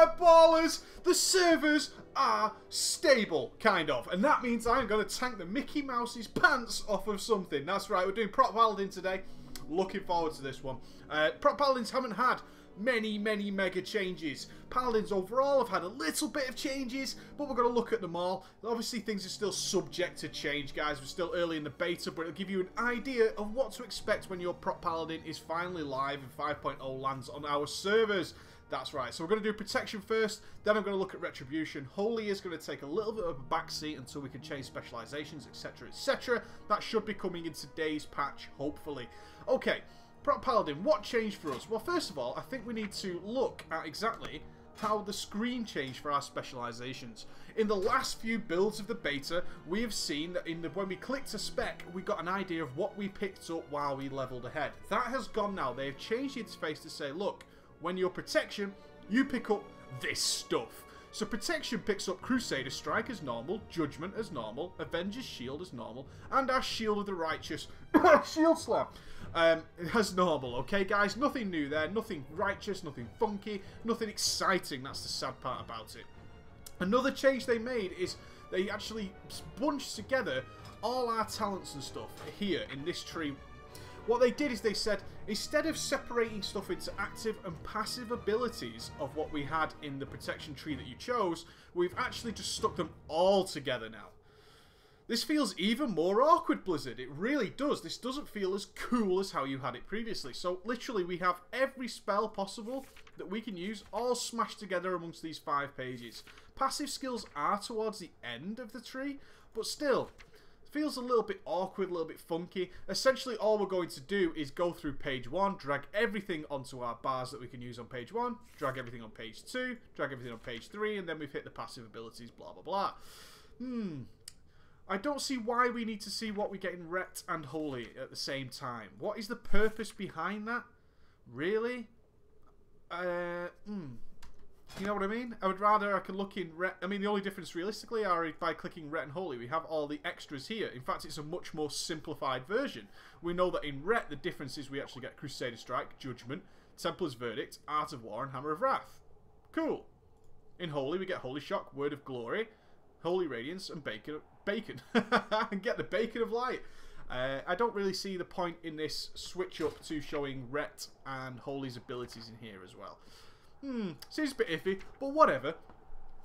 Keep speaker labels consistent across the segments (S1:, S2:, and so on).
S1: Yeah, ballers! The servers are stable, kind of. And that means I'm going to tank the Mickey Mouse's pants off of something. That's right, we're doing Prot Paladin today. Looking forward to this one. Prot Paladins haven't had many mega changes. Paladins overall have had a little bit of changes, but we're going to look at them all. Obviously things are still subject to change, guys. We're still early in the beta, but it'll give you an idea of what to expect when your Prot Paladin is finally live and 5.0 lands on our servers. That's right, so we're going to do protection first, then I'm going to look at retribution. Holy is going to take a little bit of a backseat until we can change specializations, etc, etc. That should be coming in today's patch, hopefully. Okay, Prot Paladin, what changed for us? Well, first of all, I think we need to look at exactly how the screen changed for our specializations. In the last few builds of the beta, we have seen that when we clicked a spec, we got an idea of what we picked up while we leveled ahead. That has gone now. They've changed the interface to say, look, when you're protection, you pick up this stuff. So protection picks up Crusader Strike as normal, Judgment as normal, Avenger's Shield as normal, and our Shield of the Righteous, Shield Slam, as normal, okay guys? Nothing new there, nothing righteous, nothing funky, nothing exciting, that's the sad part about it. Another change they made is they actually bunched together all our talents and stuff here in this tree. What they did is they said, instead of separating stuff into active and passive abilities of what we had in the protection tree that you chose, we've actually just stuck them all together now. This feels even more awkward, Blizzard. It really does. This doesn't feel as cool as how you had it previously. So literally we have every spell possible that we can use all smashed together amongst these 5 pages. Passive skills are towards the end of the tree, but still, feels a little bit awkward, a little bit funky. Essentially, all we're going to do is go through page 1, drag everything onto our bars that we can use on page 1, drag everything on page 2, drag everything on page 3, and then we've hit the passive abilities, blah, blah, blah. I don't see why we need to see what we get in Ret and Holy at the same time. What is the purpose behind that? Really? You know what I mean? I would rather I could look in Ret. I mean, the only difference realistically are by clicking Ret and Holy. We have all the extras here. In fact, it's a much more simplified version. We know that in Ret, the difference is we actually get Crusader Strike, Judgment, Templar's Verdict, Art of War, and Hammer of Wrath. Cool. In Holy, we get Holy Shock, Word of Glory, Holy Radiance, and Bacon. And get the Bacon of Light. I don't really see the point in this switch up to showing Ret and Holy's abilities in here as well. Seems a bit iffy, but whatever.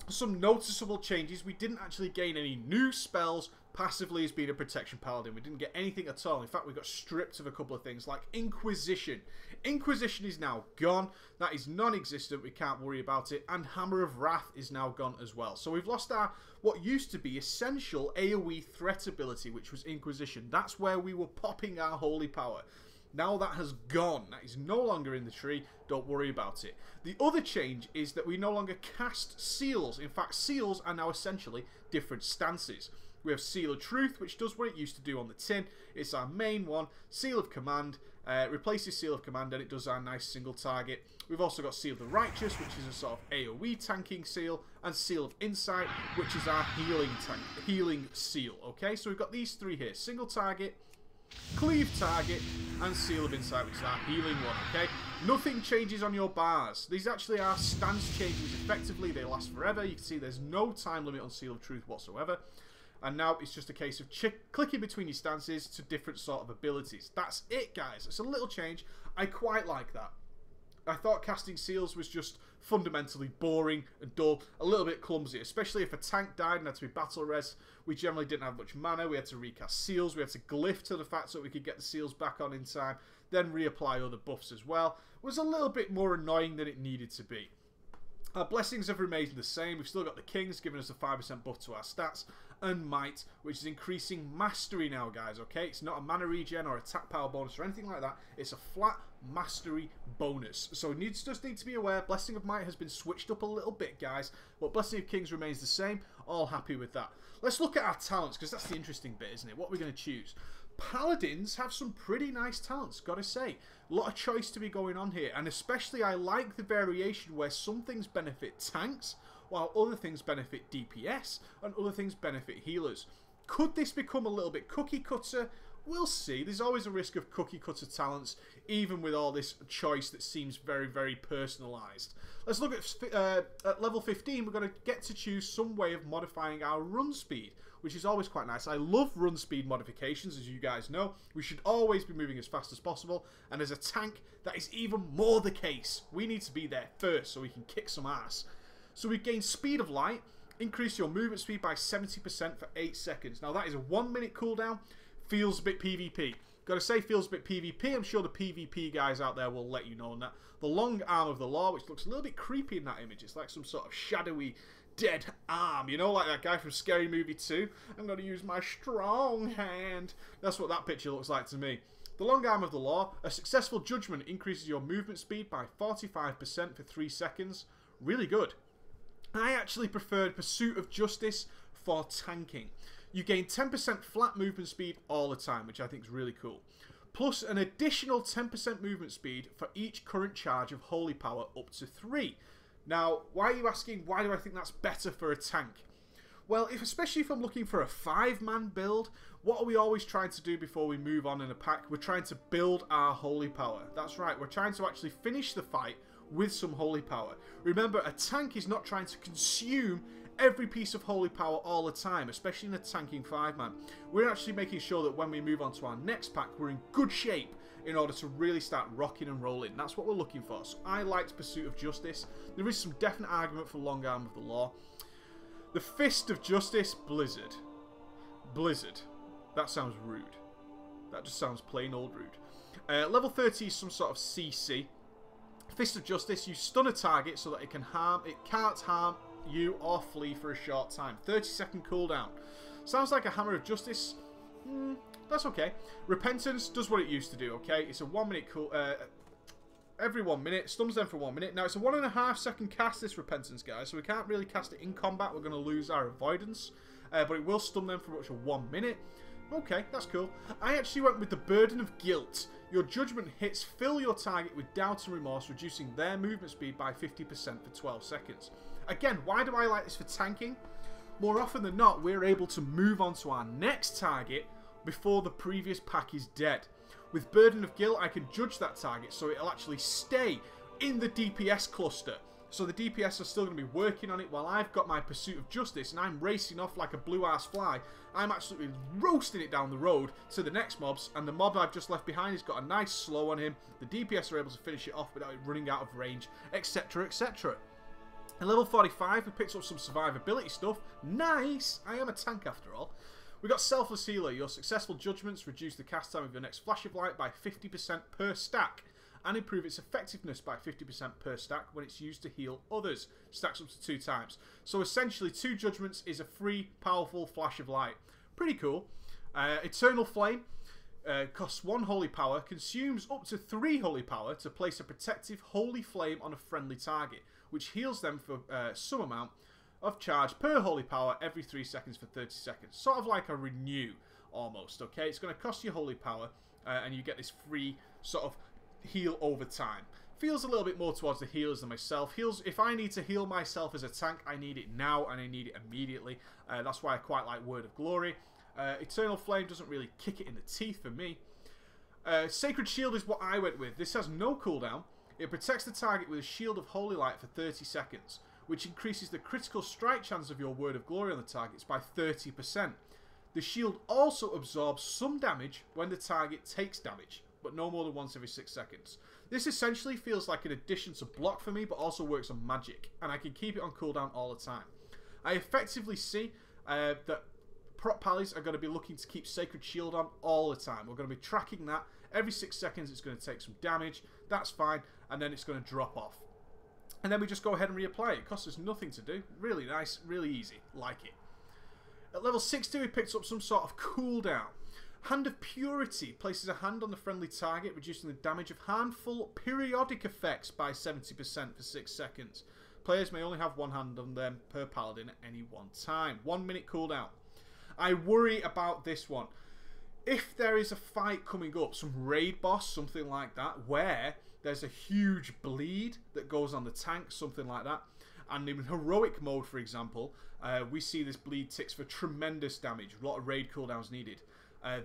S1: Some noticeable changes. We didn't actually gain any new spells passively as being a protection paladin. We didn't get anything at all. In fact, we got stripped of a couple of things like Inquisition. Inquisition is now gone. That is non-existent. We can't worry about it. And Hammer of Wrath is now gone as well. So we've lost our what used to be essential AoE threat ability, which was Inquisition. That's where we were popping our holy power. Now that has gone. That is no longer in the tree. Don't worry about it. The other change is that we no longer cast seals. In fact, seals are now essentially different stances. We have Seal of Truth, which does what it used to do on the tin. It's our main one. Seal of Command replaces Seal of Command and it does our nice single target. We've also got Seal of the Righteous, which is a sort of AoE tanking seal, and Seal of Insight, which is our healing seal. Okay, so we've got these 3 here. Single target, Cleave target, and Seal of Insight, which is our healing one, okay? Nothing changes on your bars. These actually are stance changes effectively. They last forever. You can see there's no time limit on Seal of Truth whatsoever. And now it's just a case of clicking between your stances to different sort of abilities. That's it, guys. It's a little change. I quite like that. I thought casting seals was just fundamentally boring and dull, a little bit clumsy, especially if a tank died and had to be battle res. We generally didn't have much mana. We had to recast seals. We had to glyph to the fact so that we could get the seals back on in time, then reapply other buffs as well. It was a little bit more annoying than it needed to be. Our blessings have remained the same. We've still got the Kings giving us a 5% buff to our stats, and Might, which is increasing mastery now, guys, okay? It's not a mana regen or attack power bonus or anything like that. It's a flat mastery bonus. So you just need to be aware, Blessing of Might has been switched up a little bit, guys, but Blessing of Kings remains the same. All happy with that. Let's look at our talents, because that's the interesting bit, isn't it? What we're going to choose. Paladins have some pretty nice talents, gotta say. A lot of choice to be going on here, and especially I like the variation where some things benefit tanks, while other things benefit DPS, and other things benefit healers. Could this become a little bit cookie cutter? We'll see. There's always a risk of cookie cutter talents, even with all this choice that seems very, very personalised. Let's look at level 15. We're going to get to choose some way of modifying our run speed, which is always quite nice. I love run speed modifications, as you guys know. We should always be moving as fast as possible, and as a tank, that is even more the case. We need to be there first so we can kick some ass. So we gain speed of light, increase your movement speed by 70% for 8 seconds. Now that is a 1 minute cooldown. Feels a bit PvP. Gotta say, feels a bit PvP. I'm sure the PvP guys out there will let you know on that. The long arm of the law, which looks a little bit creepy in that image. It's like some sort of shadowy, dead arm. You know, like that guy from Scary Movie 2. I'm gonna use my strong hand. That's what that picture looks like to me. The long arm of the law. A successful judgment increases your movement speed by 45% for 3 seconds. Really good. I actually preferred Pursuit of Justice for tanking. You gain 10% flat movement speed all the time, which I think is really cool. Plus an additional 10% movement speed for each current charge of Holy Power up to 3. Now, why are you asking, why do I think that's better for a tank? Well, especially if I'm looking for a 5-man build, what are we always trying to do before we move on in a pack? We're trying to build our Holy Power. That's right, we're trying to actually finish the fight with some Holy Power. Remember, a tank is not trying to consume every piece of Holy Power all the time, especially in a tanking 5-man. We're actually making sure that when we move on to our next pack, we're in good shape in order to really start rocking and rolling. That's what we're looking for. So I liked Pursuit of Justice. There is some definite argument for Long Arm of the Law. The Fist of Justice, Blizzard. Blizzard. That sounds rude. That just sounds plain old rude. Level 30 is some sort of CC. Fist of Justice, you stun a target so that it can't harm you or flee for a short time. 30-second cooldown. Sounds like a Hammer of Justice. That's okay. Repentance does what it used to do, okay? It's a 1 minute cool... every 1 minute. Stuns them for 1 minute. Now, it's a 1.5 second cast, this Repentance, guys. So we can't really cast it in combat. We're going to lose our Avoidance. But it will stun them for up to 1 minute. Okay, that's cool. I actually went with the Burden of Guilt. Your judgment hits fill your target with doubt and remorse, reducing their movement speed by 50% for 12 seconds. Again, why do I like this for tanking? More often than not, we're able to move on to our next target before the previous pack is dead. With Burden of Guilt, I can judge that target so it'll actually stay in the DPS cluster. So the DPS are still going to be working on it while I've got my Pursuit of Justice and I'm racing off like a blue-ass fly. I'm absolutely roasting it down the road to the next mobs, and the mob I've just left behind has got a nice slow on him. The DPS are able to finish it off without it running out of range, etc, etc. At level 45, we picked up some survivability stuff. Nice! I am a tank after all. We got Selfless Healer. Your successful judgments reduce the cast time of your next Flash of Light by 50% per stack, and improve its effectiveness by 50% per stack when it's used to heal others. Stacks up to 2 times. So essentially, 2 judgments is a free, powerful Flash of Light. Pretty cool. Eternal Flame costs 1 Holy Power, consumes up to 3 Holy Power to place a protective Holy Flame on a friendly target, which heals them for some amount of charge per Holy Power every 3 seconds for 30 seconds. Sort of like a renew, almost, okay? It's going to cost you Holy Power, and you get this free sort of heal over time. Feels a little bit more towards the healers than myself. Heals, if I need to heal myself as a tank, I need it now, and I need it immediately. That's why I quite like Word of Glory. Eternal Flame doesn't really kick it in the teeth for me. Sacred Shield is what I went with. This has no cooldown. It protects the target with a shield of Holy Light for 30 seconds, which increases the critical strike chance of your Word of Glory on the targets by 30%. The shield also absorbs some damage when the target takes damage, but no more than once every 6 seconds. This essentially feels like an addition to block for me, but also works on magic, and I can keep it on cooldown all the time. I effectively see that Prot Paladins are going to be looking to keep Sacred Shield on all the time. We're going to be tracking that. Every 6 seconds it's going to take some damage. That's fine. And then it's going to drop off. And then we just go ahead and reapply it. It costs us nothing to do. Really nice. Really easy. Like it. At level 60 we picked up some sort of cooldown. Hand of Purity places a hand on the friendly target, reducing the damage of harmful periodic effects by 70% for 6 seconds. Players may only have 1 hand on them per paladin at any one time. 1 minute cooldown. I worry about this one. If there is a fight coming up, some raid boss, something like that, where there's a huge bleed that goes on the tank, something like that, and in heroic mode, for example, we see this bleed ticks for tremendous damage. A lot of raid cooldowns needed.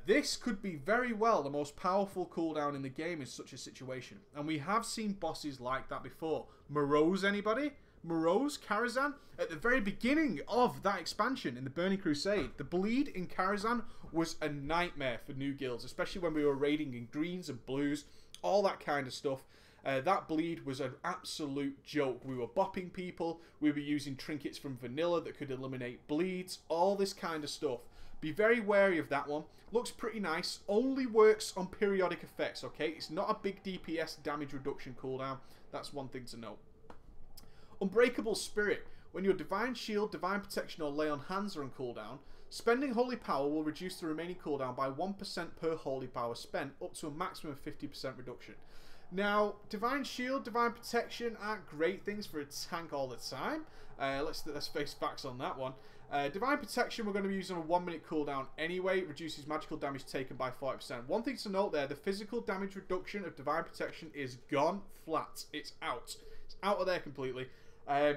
S1: This could be very well the most powerful cooldown in the game in such a situation. And we have seen bosses like that before. Morose, anybody? Morose, Karazhan? At the very beginning of that expansion in the Burning Crusade, the bleed in Karazhan was a nightmare for new guilds, especially when we were raiding in greens and blues, all that kind of stuff. That bleed was an absolute joke. We were bopping people, we were using trinkets from vanilla that could eliminate bleeds, all this kind of stuff. Be very wary of that one. Looks pretty nice. Only works on periodic effects, okay? It's not a big DPS damage reduction cooldown. That's one thing to note. Unbreakable Spirit. When your Divine Shield, Divine Protection or Lay on Hands are on cooldown, spending Holy Power will reduce the remaining cooldown by 1% per Holy Power spent, up to a maximum of 50% reduction. Now, Divine Shield, Divine Protection aren't great things for a tank all the time. Let's face facts on that one. Divine Protection we're going to be using on a 1 minute cooldown anyway. It reduces magical damage taken by 40%. One thing to note there, the physical damage reduction of Divine Protection is gone flat. It's out. It's out of there completely. I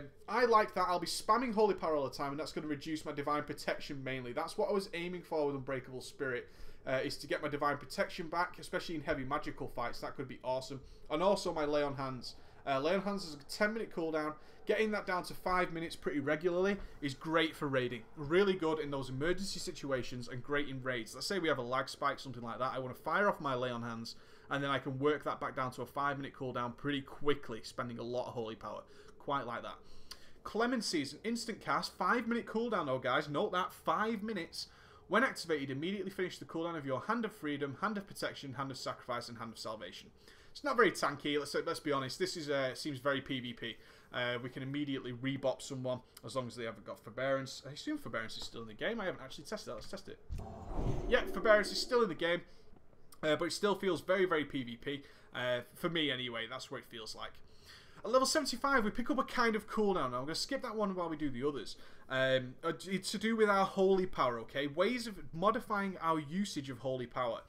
S1: like that. I'll be spamming Holy Power all the time, and that's going to reduce my Divine Protection mainly. That's what I was aiming for with Unbreakable Spirit, is to get my Divine Protection back, especially in heavy magical fights. That could be awesome. And also my Lay on Hands. Lay on Hands is a 10 minute cooldown. Getting that down to 5 minutes pretty regularly is great for raiding. Really good in those emergency situations and great in raids. Let's say we have a lag spike, something like that. I want to fire off my Lay on Hands, and then I can work that back down to a 5 minute cooldown pretty quickly, spending a lot of Holy Power. Quite like that. Clemency is an instant cast, 5 minute cooldown though, guys. Note that, 5 minutes. When activated, immediately finish the cooldown of your Hand of Freedom, Hand of Protection, Hand of Sacrifice, and Hand of Salvation. It's not very tanky, let's be honest. This is seems very PvP. We can immediately rebop someone as long as they haven't got Forbearance. I assume Forbearance is still in the game. I haven't actually tested that. Let's test it. Yeah, Forbearance is still in the game, but it still feels very, very PvP. For me, anyway, that's what it feels like. At level 75, we pick up a kind of cooldown. Now, I'm going to skip that one while we do the others. It's to do with our Holy Power, okay? Ways of modifying our usage of Holy Power.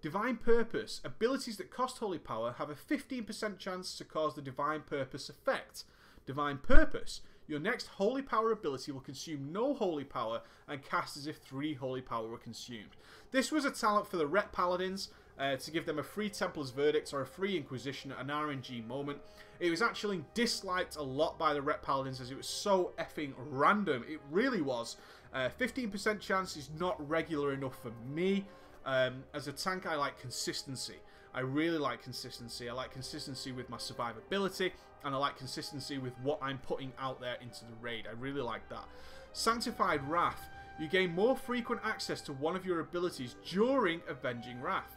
S1: Divine Purpose. Abilities that cost Holy Power have a 15% chance to cause the Divine Purpose effect. Divine Purpose. Your next Holy Power ability will consume no Holy Power and cast as if 3 Holy Power were consumed. This was a talent for the Prot Paladins, to give them a free Templar's Verdict or a free Inquisition at an RNG moment. It was actually disliked a lot by the Prot Paladins as it was so effing random. It really was. 15% chance is not regular enough for me. As a tank, I like consistency. I really like consistency. I like consistency with my survivability, and I like consistency with what I'm putting out there into the raid. I really like that. Sanctified Wrath. You gain more frequent access to one of your abilities during Avenging Wrath.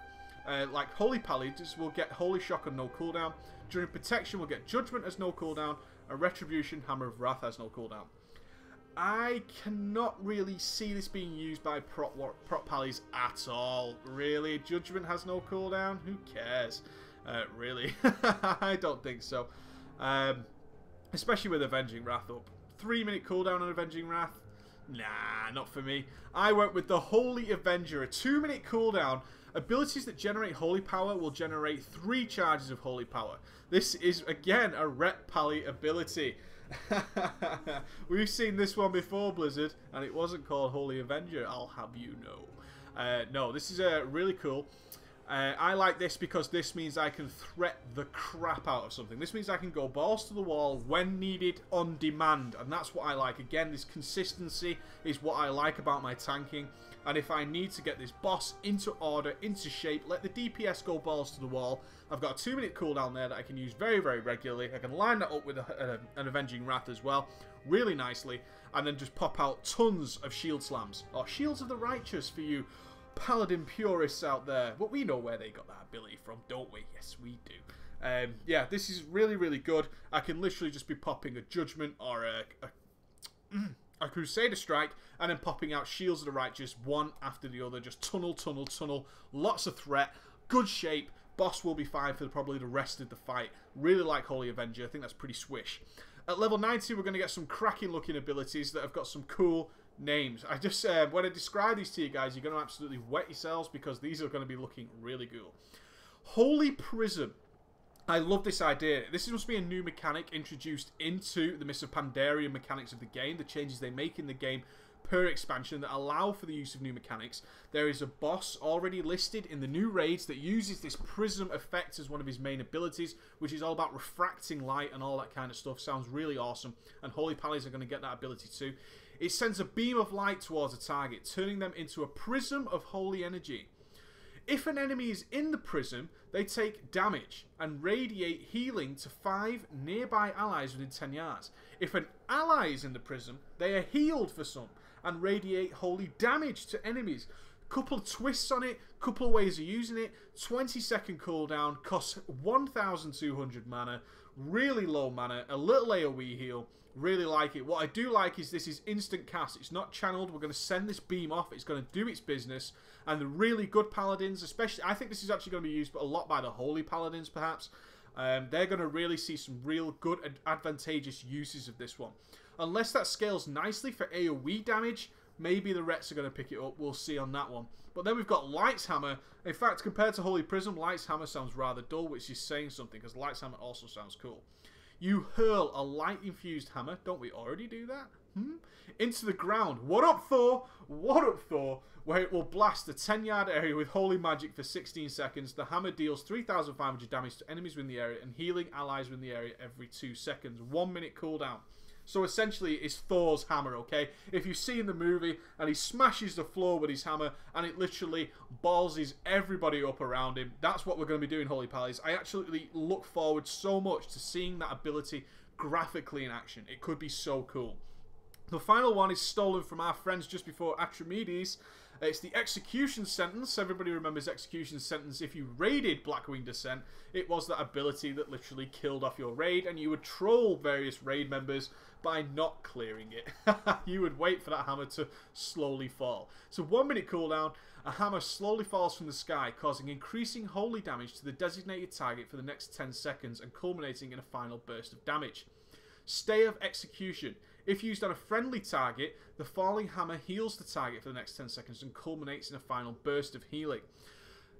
S1: Like Holy Paladins will get Holy Shock on no cooldown. During Protection we'll get Judgment as no cooldown. And Retribution, Hammer of Wrath has no cooldown. I cannot really see this being used by Prot Paladins at all. Really? Judgment has no cooldown? Who cares? Really? I don't think so. Especially with Avenging Wrath up. 3 minute cooldown on Avenging Wrath? Nah, not for me. I went with the Holy Avenger. A 2 minute cooldown. Abilities that generate Holy Power will generate 3 charges of Holy Power. This is, again, a Prot Paladin ability. We've seen this one before, Blizzard, and it wasn't called Holy Avenger, I'll have you know. No, this is really cool. I like this because this means I can threat the crap out of something. This means I can go balls to the wall when needed, on demand, and that's what I like. Again, this consistency is what I like about my tanking. And if I need to get this boss into order, into shape, let the DPS go balls to the wall. I've got a 2 minute cooldown there that I can use very, very regularly. I can line that up with an Avenging Wrath as well, really nicely. And then just pop out tons of shield slams. Or Shields of the Righteous for you Paladin purists out there. But we know where they got that ability from, don't we? Yes, we do. Yeah, this is really, really good. I can literally just be popping a Judgment or a Crusader Strike, and then popping out Shields of the Righteous one after the other. Just tunnel, tunnel, tunnel. Lots of threat. Good shape. Boss will be fine for probably the rest of the fight. Really like Holy Avenger. I think that's pretty swish. At level 90, we're going to get some cracking looking abilities that have got some cool names. I just, when I describe these to you guys, you're going to absolutely wet yourselves because these are going to be looking really cool. Holy Prism. I love this idea. This must be a new mechanic introduced into the Mists of Pandaria mechanics of the game. The changes they make in the game per expansion that allow for the use of new mechanics. There is a boss already listed in the new raids that uses this prism effect as one of his main abilities, which is all about refracting light and all that kind of stuff. Sounds really awesome, and Holy Paladins are going to get that ability too. It sends a beam of light towards a target, turning them into a prism of holy energy. If an enemy is in the prism, they take damage and radiate healing to 5 nearby allies within 10 yards. If an ally is in the prism, they are healed for some and radiate holy damage to enemies. Couple of twists on it, couple of ways of using it. 20-second cooldown, costs 1,200 mana, really low mana, a little AoE heal. Really like it. What I do like is this is instant cast. It's not channeled. We're going to send this beam off. It's going to do its business. And the really good Paladins, especially, I think this is actually going to be used a lot by the Holy Paladins, perhaps. They're going to really see some real good and advantageous uses of this one. Unless that scales nicely for AoE damage, maybe the Rets are going to pick it up. We'll see on that one. But then we've got Light's Hammer. In fact, compared to Holy Prism, Light's Hammer sounds rather dull, which is saying something, because Light's Hammer also sounds cool. You hurl a light-infused hammer, don't we already do that? Into the ground. What up, Thor? What up, Thor? Where it will blast a 10-yard area with holy magic for 16 seconds. The hammer deals 3,500 damage to enemies within the area and healing allies within the area every 2 seconds. 1 minute cooldown. So essentially, it's Thor's hammer, okay? If you see in the movie, and he smashes the floor with his hammer, and it literally ballses everybody up around him, that's what we're going to be doing, Holy Paladins. I actually look forward so much to seeing that ability graphically in action. It could be so cool. The final one is stolen from our friends just before Atramedes. It's the Execution Sentence. Everybody remembers Execution Sentence. If you raided Blackwing Descent, it was that ability that literally killed off your raid, and you would troll various raid members by not clearing it. You would wait for that hammer to slowly fall. So 1 minute cooldown, a hammer slowly falls from the sky, causing increasing holy damage to the designated target for the next 10 seconds and culminating in a final burst of damage. Stay of Execution. If used on a friendly target, the falling hammer heals the target for the next 10 seconds and culminates in a final burst of healing.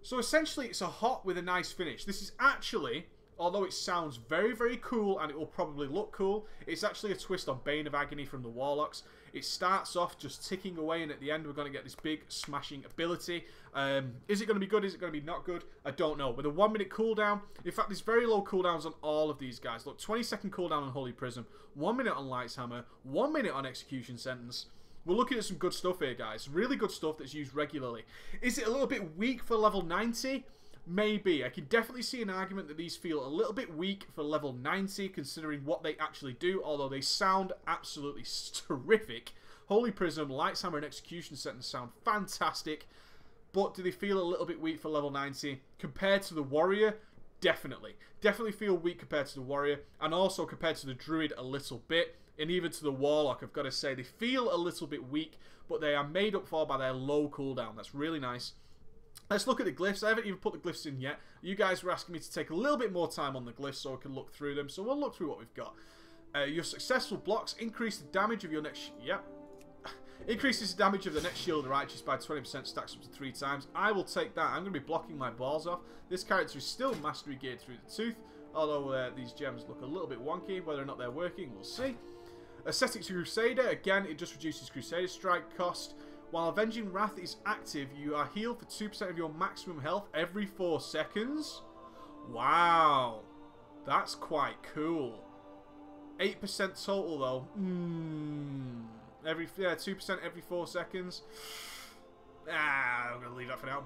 S1: So essentially, it's a hot with a nice finish. This is actually, although it sounds very, very cool and it will probably look cool, it's actually a twist on Bane of Agony from the Warlocks. It starts off just ticking away, and at the end we're going to get this big smashing ability. Is it going to be good? Is it going to be not good? I don't know. With a 1 minute cooldown, in fact there's very low cooldowns on all of these guys. Look, 20-second cooldown on Holy Prism, 1 minute on Light's Hammer, 1 minute on Execution Sentence. We're looking at some good stuff here, guys. Really good stuff that's used regularly. Is it a little bit weak for level 90? Maybe. I can definitely see an argument that these feel a little bit weak for level 90, considering what they actually do, although they sound absolutely terrific. Holy Prism, Light's Hammer, and Execution Sentence sound fantastic, but do they feel a little bit weak for level 90? Compared to the Warrior, definitely. Definitely feel weak compared to the Warrior, and also compared to the Druid a little bit, and even to the Warlock, I've got to say. They feel a little bit weak, but they are made up for by their low cooldown. That's really nice. Let's look at the glyphs. I haven't even put the glyphs in yet. You guys were asking me to take a little bit more time on the glyphs so I can look through them. So we'll look through what we've got. Your successful blocks increase the damage of your next... Yep. Increases the damage of the next Shield of the Righteous by 20%, stacks up to 3 times. I will take that. I'm going to be blocking my balls off. This character is still mastery geared through the tooth, although these gems look a little bit wonky. Whether or not they're working, we'll see. Ascetic Crusader. Again, it just reduces Crusader strike cost. While Avenging Wrath is active, you are healed for 2% of your maximum health every 4 seconds. Wow. That's quite cool. 8% total, though. 2% every 4 seconds. I'm going to leave that for now.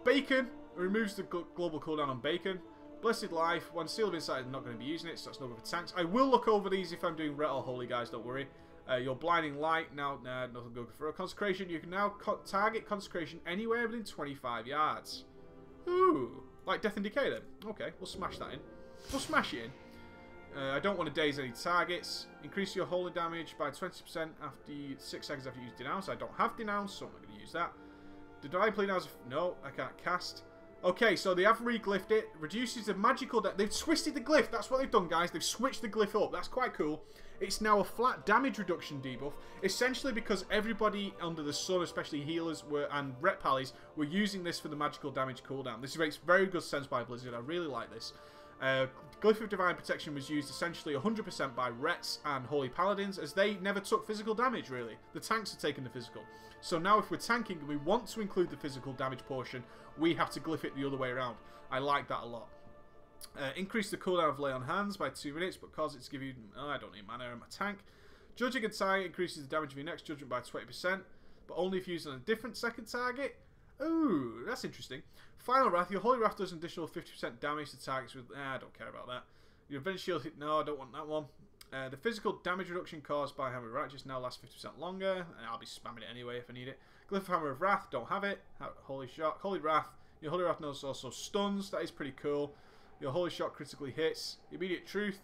S1: Bacon. Removes the global cooldown on Bacon. Blessed Life. When Seal of Insight, I'm not going to be using it, so that's not good for tanks. I will look over these if I'm doing Ret or Holy, guys, don't worry. Your Blinding Light, now, nothing good for a Consecration. You can now target Consecration anywhere within 25 yards. Ooh, like Death and Decay then. Okay, we'll smash that in. We'll smash it in. I don't want to daze any targets. Increase your holy damage by 20% after 6 seconds after you use Denounce. I don't have Denounce, so I'm not going to use that. Did I play now? No, I can't cast. Okay, so they have reglyphed it. Reduces the magical... They've twisted the glyph. That's what they've done, guys. They've switched the glyph up. That's quite cool. It's now a flat damage reduction debuff, essentially because everybody under the sun, especially healers and Ret Pallies, were using this for the magical damage cooldown. This makes very good sense by Blizzard. I really like this. Glyph of Divine Protection was used essentially 100% by Rets and Holy Paladins, as they never took physical damage, really. The tanks are taking the physical. So now if we're tanking and we want to include the physical damage portion, we have to glyph it the other way around. I like that a lot. Increase the cooldown of Lay on Hands by 2 minutes, but cause it to give you... Oh, I don't need mana in my tank. Judging a target increases the damage of your next judgment by 20%, but only if used on a different second target. Ooh, that's interesting. Final Wrath. Your Holy Wrath does an additional 50% damage to targets with... I don't care about that. Your Avenged Shield hit... No, I don't want that one. The physical damage reduction caused by Hammer of Righteous now lasts 50% longer. And I'll be spamming it anyway if I need it. Glyph of Hammer of Wrath. Don't have it. Holy Shot. Holy Wrath. Your Holy Wrath knows also stuns. That is pretty cool. Your Holy Shot critically hits. Immediate Truth.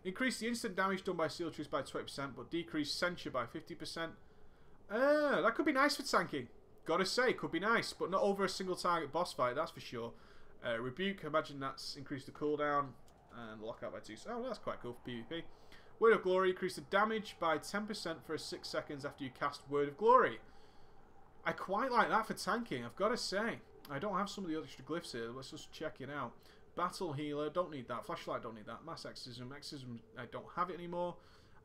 S1: Increase the instant damage done by Seal Truth by 20%, but decrease Censure by 50%. That could be nice for tanking. Gotta say, could be nice, but not over a single target boss fight, that's for sure. Rebuke, imagine that's increased the cooldown and lockout by 2. Oh, that's quite cool for PvP. Word of Glory, increase the damage by 10% for 6 seconds after you cast Word of Glory. I quite like that for tanking, I've got to say. I don't have some of the extra glyphs here, let's just check it out. Battle Healer, don't need that. Flashlight, don't need that. Mass Exorcism, I don't have it anymore.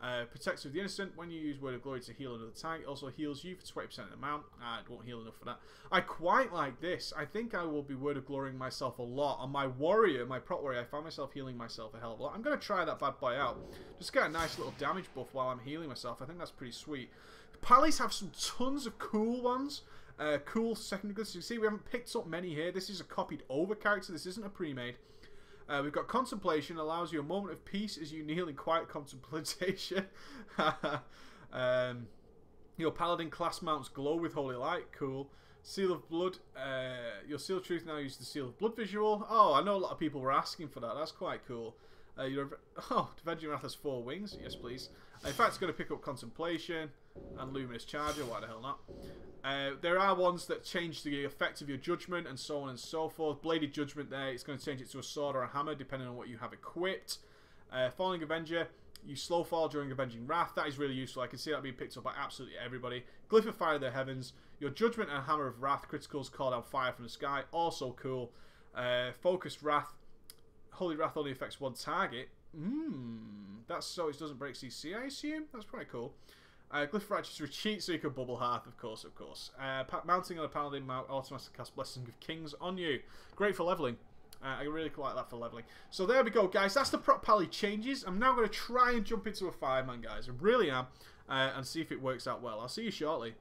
S1: Protects of the Innocent, when you use Word of Glory to heal another tank, it also heals you for 20% of the amount. It won't heal enough for that. I quite like this. I think I will be Word of Glorying myself a lot. On my Warrior, my Prot Warrior, I found myself healing myself a hell of a lot. I'm going to try that bad boy out. Just get a nice little damage buff while I'm healing myself. I think that's pretty sweet. Pallies have some tons of cool ones. Cool secondary glyphs. You see, we haven't picked up many here. This is a copied over character. This isn't a pre-made. We've got Contemplation, allows you a moment of peace as you kneel in quiet contemplation. Your Paladin class mounts glow with holy light. Cool. Seal of Blood. Your Seal of Truth now uses the Seal of Blood visual. Oh, I know a lot of people were asking for that. That's quite cool. Avenging Wrath has 4 wings. Yes, please. In fact, it's going to pick up Contemplation and Luminous Charger. Why the hell not? There are ones that change the effect of your judgment and so on and so forth. Bladed Judgment there, it's going to change it to a sword or a hammer depending on what you have equipped. Falling Avenger, you slow fall during Avenging Wrath. That is really useful. I can see that being picked up by absolutely everybody. Glyph of Fire of the Heavens, your Judgment and Hammer of Wrath criticals call down fire from the sky. Also cool. Focused Wrath, Holy Wrath only affects 1 target. That's so it doesn't break CC, I assume. That's pretty cool. Glyph of Righteous Retreat, so you can bubble Hearth, of course. Mounting on a Paladin mount automatically cast Blessing of Kings on you. Great for leveling. I really quite like that for leveling. So there we go, guys. That's the Prot Pally changes. I'm now going to try and jump into a 5-man, guys. I really am. And see if it works out well. I'll see you shortly.